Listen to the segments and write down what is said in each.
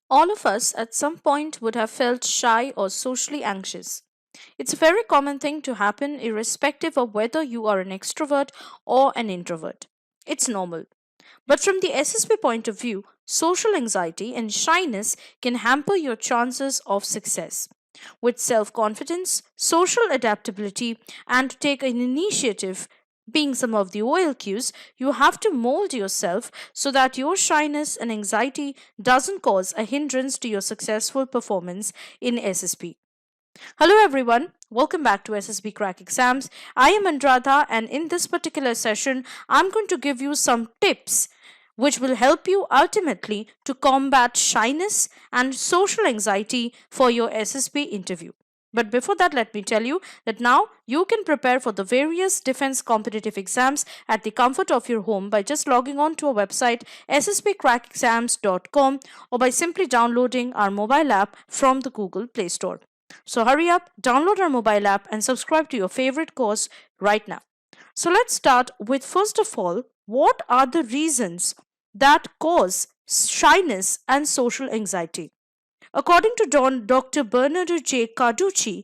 All of us at some point would have felt shy or socially anxious. It's a very common thing to happen irrespective of whether you are an extrovert or an introvert. It's normal. But from the SSP point of view, social anxiety and shyness can hamper your chances of success. With self confidence, social adaptability, and to take an initiative being some of the OLQs, you have to mold yourself so that your shyness and anxiety doesn't cause a hindrance to your successful performance in SSP. Hello, everyone. Welcome back to SSB Crack Exams. I am Anuradha, and in this particular session, I'm going to give you some tips which will help you ultimately to combat shyness and social anxiety for your SSB interview. But before that, let me tell you that now you can prepare for the various defense competitive exams at the comfort of your home by just logging on to our website ssbcrackexams.com or by simply downloading our mobile app from the Google Play Store. So hurry up, download our mobile app and subscribe to your favorite course right now. So let's start with first of all, what are the reasons that cause shyness and social anxiety? According to Dr. Bernardo J. Carducci,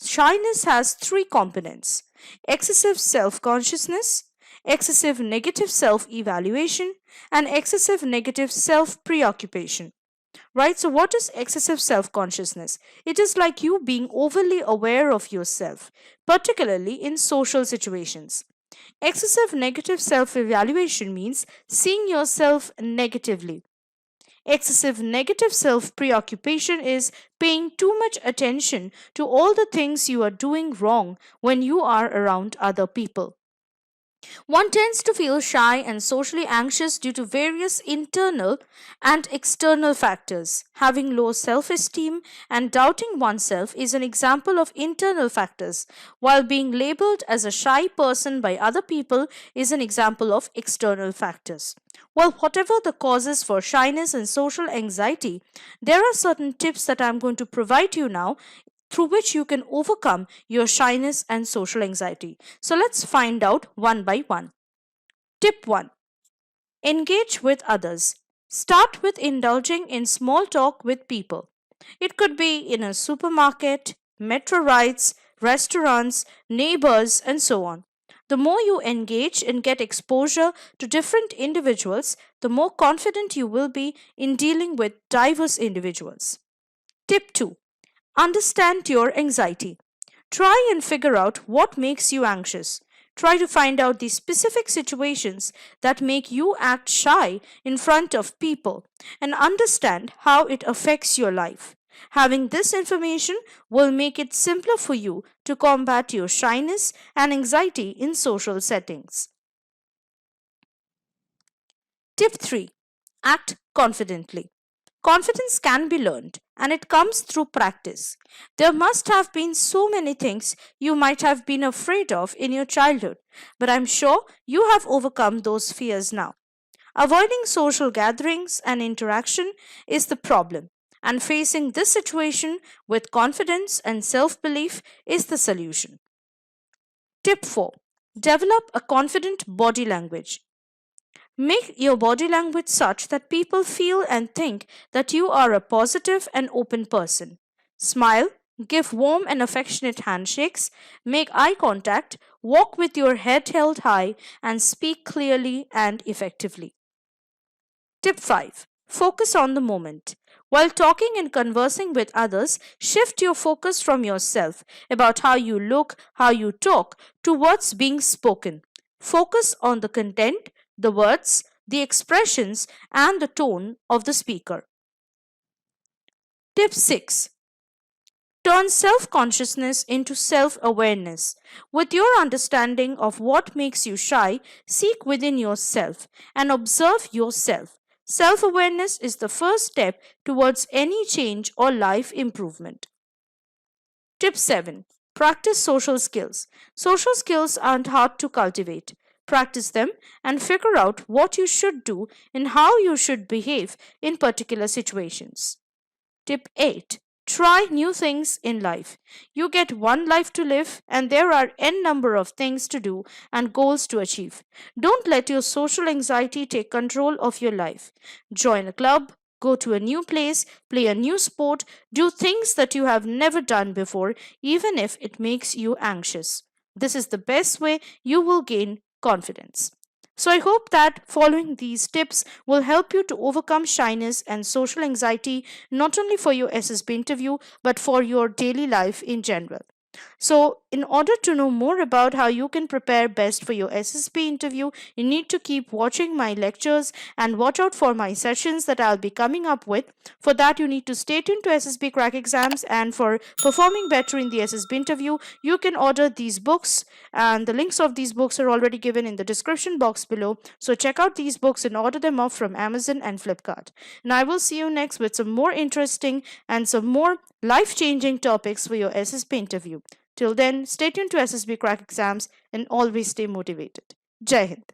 shyness has three components: excessive self consciousness, excessive negative self evaluation, and excessive negative self preoccupation. Right? So, what is excessive self consciousness? It is like you being overly aware of yourself, particularly in social situations. Excessive negative self evaluation means seeing yourself negatively. Excessive negative self preoccupation is paying too much attention to all the things you are doing wrong when you are around other people. One tends to feel shy and socially anxious due to various internal and external factors. Having low self esteem and doubting oneself is an example of internal factors, while being labeled as a shy person by other people is an example of external factors. Well, whatever the causes for shyness and social anxiety, there are certain tips that I'm going to provide you now through which you can overcome your shyness and social anxiety. So let's find out one by one. Tip 1: engage with others. Start with indulging in small talk with people. It could be in a supermarket, metro rides, restaurants, neighbors, and so on. The more you engage and get exposure to different individuals, the more confident you will be in dealing with diverse individuals. Tip 2: understand your anxiety. Try and figure out what makes you anxious. Try to find out the specific situations that make you act shy in front of people and understand how it affects your life. Having this information will make it simpler for you to combat your shyness and anxiety in social settings. Tip 3: act confidently. Confidence can be learned and it comes through practice. There must have been so many things you might have been afraid of in your childhood, but I'm sure you have overcome those fears now. Avoiding social gatherings and interaction is the problem, and facing this situation with confidence and self belief is the solution. Tip 4: develop a confident body language. Make your body language such that people feel and think that you are a positive and open person. Smile, give warm and affectionate handshakes, make eye contact, walk with your head held high, and speak clearly and effectively. Tip 5: focus on the moment. While talking and conversing with others, shift your focus from yourself about how you look, how you talk, to what's being spoken. Focus on the content, the words, the expressions, and the tone of the speaker. Tip 6: turn self consciousness into self awareness. With your understanding of what makes you shy, seek within yourself and observe yourself. Self awareness is the first step towards any change or life improvement. Tip 7: practice social skills. Social skills aren't hard to cultivate. Practice them and figure out what you should do and how you should behave in particular situations. Tip 8: try new things in life. You get one life to live, and there are n number of things to do and goals to achieve. Don't let your social anxiety take control of your life. Join a club, go to a new place, play a new sport, do things that you have never done before, even if it makes you anxious. This is the best way you will gain confidence. So, I hope that following these tips will help you to overcome shyness and social anxiety not only for your SSB interview but for your daily life in general. So, in order to know more about how you can prepare best for your SSB interview, you need to keep watching my lectures and watch out for my sessions that I'll be coming up with. For that, you need to stay tuned to SSB Crack Exams, and for performing better in the SSB interview, you can order these books, and the links of these books are already given in the description box below. So, check out these books and order them off from Amazon and Flipkart. And I will see you next with some more interesting and some more life changing topics for your SSB interview. Till then, stay tuned to SSB Crack Exams and always stay motivated. Jai Hind.